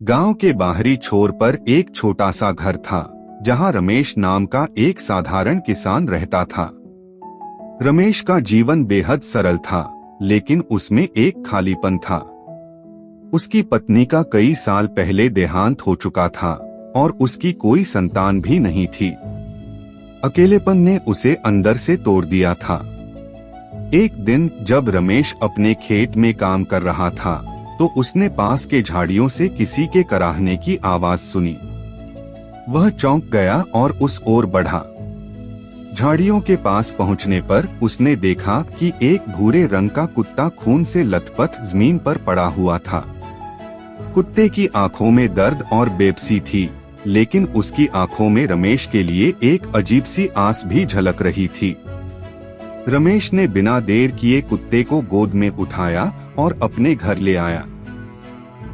गांव के बाहरी छोर पर एक छोटा सा घर था, जहां रमेश नाम का एक साधारण किसान रहता था। रमेश का जीवन बेहद सरल था, लेकिन उसमें एक खालीपन था। उसकी पत्नी का कई साल पहले देहांत हो चुका था और उसकी कोई संतान भी नहीं थी। अकेलेपन ने उसे अंदर से तोड़ दिया था। एक दिन जब रमेश अपने खेत में काम कर रहा था, तो उसने पास के झाड़ियों से किसी के कराहने की आवाज सुनी। वह चौंक गया और उस ओर बढ़ा। झाड़ियों के पास पहुंचने पर उसने देखा कि एक भूरे रंग का कुत्ता खून से लथपथ जमीन पर पड़ा हुआ था। कुत्ते की आंखों में दर्द और बेबसी थी, लेकिन उसकी आंखों में रमेश के लिए एक अजीब सी आस भी झलक रही थी। रमेश ने बिना देर किए कुत्ते को गोद में उठाया और अपने घर ले आया।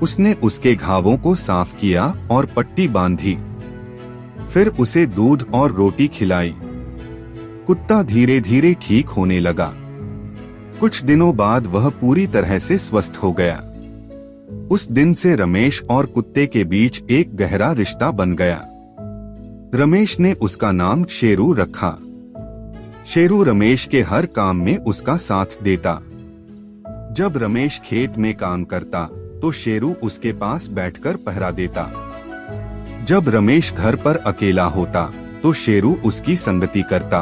उसने उसके घावों को साफ किया और पट्टी बांधी। फिर उसे दूध और रोटी खिलाई। कुत्ता धीरे धीरे ठीक होने लगा। कुछ दिनों बाद वह पूरी तरह से स्वस्थ हो गया। उस दिन से रमेश और कुत्ते के बीच एक गहरा रिश्ता बन गया। रमेश ने उसका नाम शेरू रखा। शेरू रमेश के हर काम में उसका साथ देता। जब रमेश खेत में काम करता, तो शेरू उसके पास बैठकर पहरा देता। जब रमेश घर पर अकेला होता, तो शेरू उसकी संगति करता।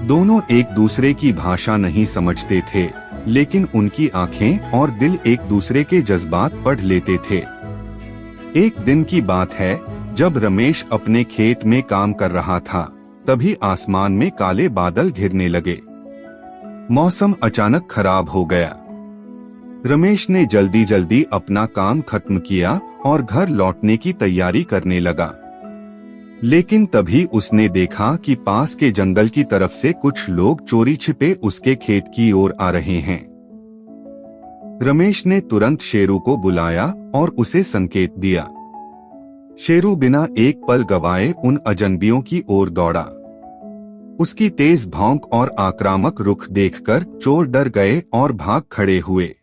दोनों एक दूसरे की भाषा नहीं समझते थे, लेकिन उनकी आंखें और दिल एक दूसरे के जज्बात पढ़ लेते थे। एक दिन की बात है, जब रमेश अपने खेत में काम कर रहा था, तभी आसमान में काले बादल घिरने लगे। मौसम अचानक खराब हो गया। रमेश ने जल्दी जल्दी अपना काम खत्म किया और घर लौटने की तैयारी करने लगा। लेकिन तभी उसने देखा कि पास के जंगल की तरफ से कुछ लोग चोरी छिपे उसके खेत की ओर आ रहे हैं। रमेश ने तुरंत शेरू को बुलाया और उसे संकेत दिया। शेरू बिना एक पल गवाए उन अजनबियों की ओर दौड़ा। उसकी तेज भौंक और आक्रामक रुख देखकर चोर डर गए और भाग खड़े हुए।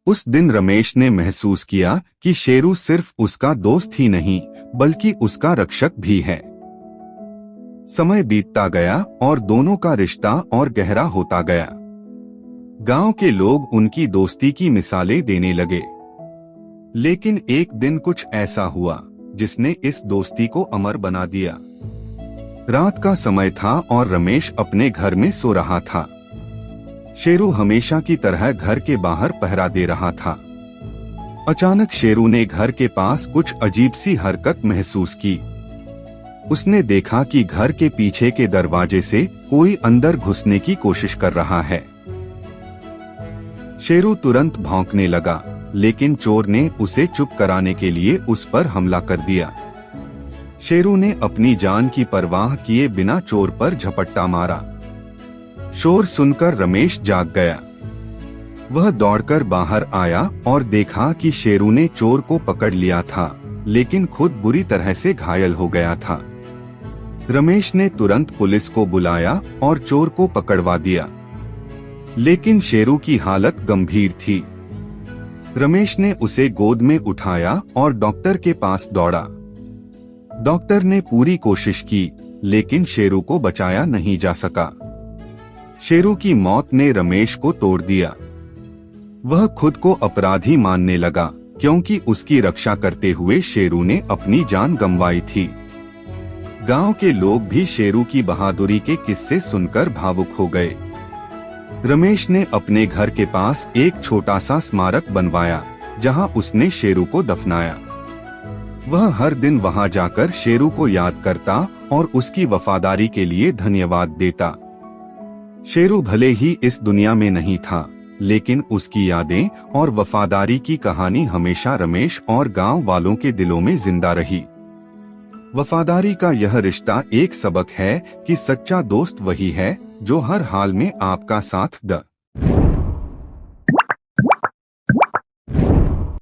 उस दिन रमेश ने महसूस किया कि शेरू सिर्फ उसका दोस्त ही नहीं, बल्कि उसका रक्षक भी है। समय बीतता गया और दोनों का रिश्ता और गहरा होता गया। गांव के लोग उनकी दोस्ती की मिसालें देने लगे। लेकिन एक दिन कुछ ऐसा हुआ जिसने इस दोस्ती को अमर बना दिया। रात का समय था और रमेश अपने घर में सो रहा था। शेरू हमेशा की तरह घर के बाहर पहरा दे रहा था। अचानक शेरू ने घर के पास कुछ अजीब सी हरकत महसूस की। उसने देखा कि घर के पीछे के दरवाजे से कोई अंदर घुसने की कोशिश कर रहा है। शेरू तुरंत भौंकने लगा, लेकिन चोर ने उसे चुप कराने के लिए उस पर हमला कर दिया। शेरू ने अपनी जान की परवाह किए बिना चोर पर झपट्टा मारा। शोर सुनकर रमेश जाग गया। वह दौड़कर बाहर आया और देखा कि शेरू ने चोर को पकड़ लिया था, लेकिन खुद बुरी तरह से घायल हो गया था। रमेश ने तुरंत पुलिस को बुलाया और चोर को पकड़वा दिया, लेकिन शेरू की हालत गंभीर थी। रमेश ने उसे गोद में उठाया और डॉक्टर के पास दौड़ा। डॉक्टर ने पूरी कोशिश की, लेकिन शेरू को बचाया नहीं जा सका। शेरू की मौत ने रमेश को तोड़ दिया। वह खुद को अपराधी मानने लगा, क्योंकि उसकी रक्षा करते हुए शेरू ने अपनी जान गंवाई थी। गांव के लोग भी शेरू की बहादुरी के किस्से सुनकर भावुक हो गए। रमेश ने अपने घर के पास एक छोटा सा स्मारक बनवाया, जहां उसने शेरू को दफनाया। वह हर दिन वहां जाकर शेरू को याद करता और उसकी वफादारी के लिए धन्यवाद देता। शेरू भले ही इस दुनिया में नहीं था, लेकिन उसकी यादें और वफादारी की कहानी हमेशा रमेश और गांव वालों के दिलों में जिंदा रही। वफादारी का यह रिश्ता एक सबक है कि सच्चा दोस्त वही है जो हर हाल में आपका साथ दे।